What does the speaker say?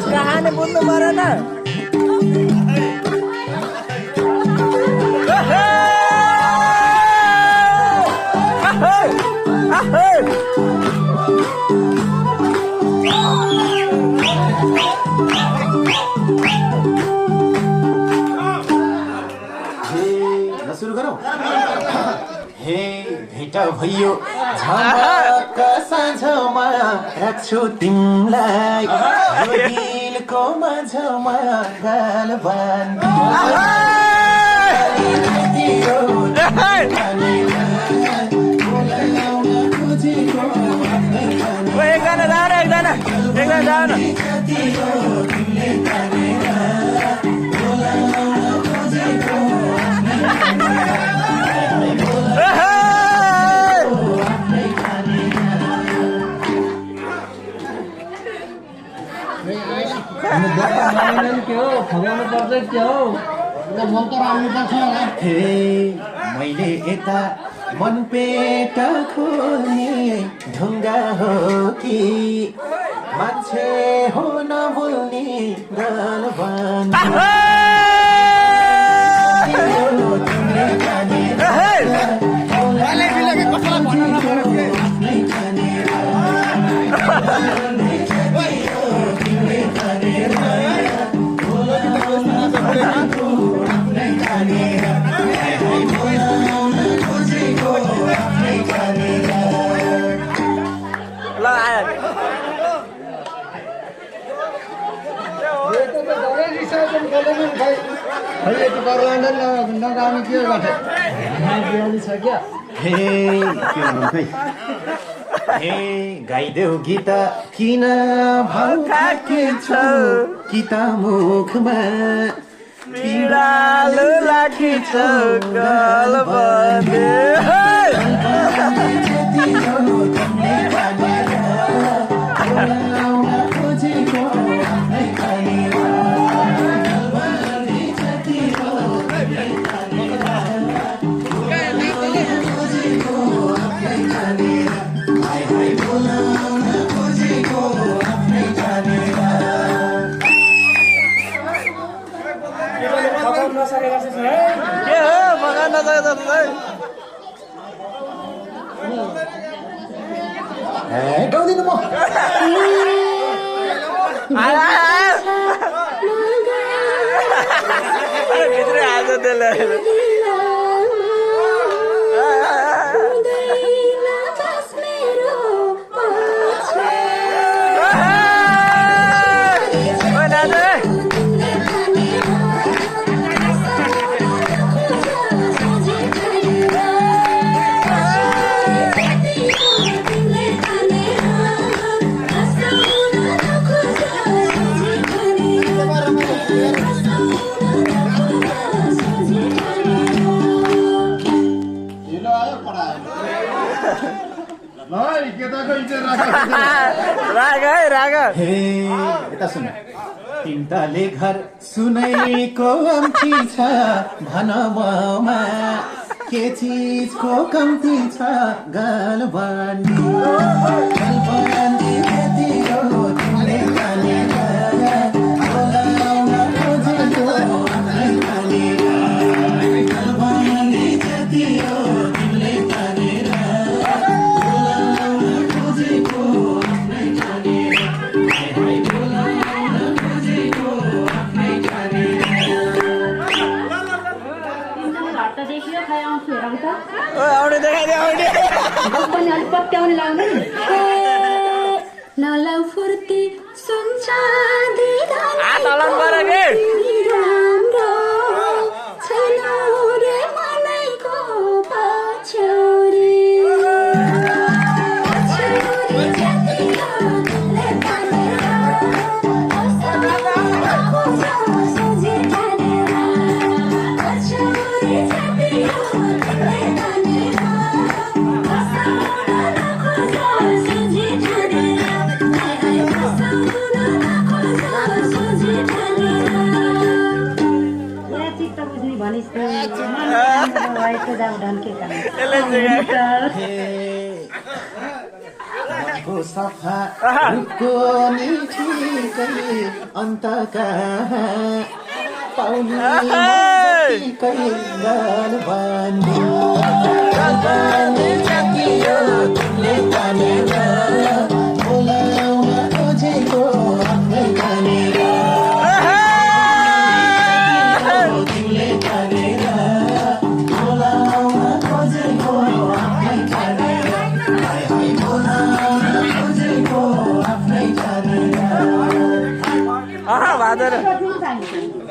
कहानी बुझ्नु परेन सुरु गरौँ हे भेटा भयो झमक साँझमा राख्छु तिमलाई यो दिलको माझमा गाल बाँधी मैले यता मन पेट खोल्ने ढुङ्गा हो कि मान्छे हो नबोल्ने गाल गाइदेऊ गीत किन भाउ थाकेछौ कि त मुखमा पिडालो लाखेछ गाल बाँधे गाउँदिनु म भित्रै आज त्यसले यता सुन तिनताले घर सुनैको अम्ठी छ भन ममा के चिजको कम्ती छ गाल बाँधी नलाउ फुर्ती सुन्छ हो सफा रूपको नि ठिकै अन्तका पाउने ठिकै गान बानी तिमीले तानेर बोलाउन खोजेको आफ्नै तानेर तिमीले तानेर बोलाउन खोजेको आफ्नै तानेर हाय हाय बोलाउन खोजेको आफ्नै तानेर भाँदैन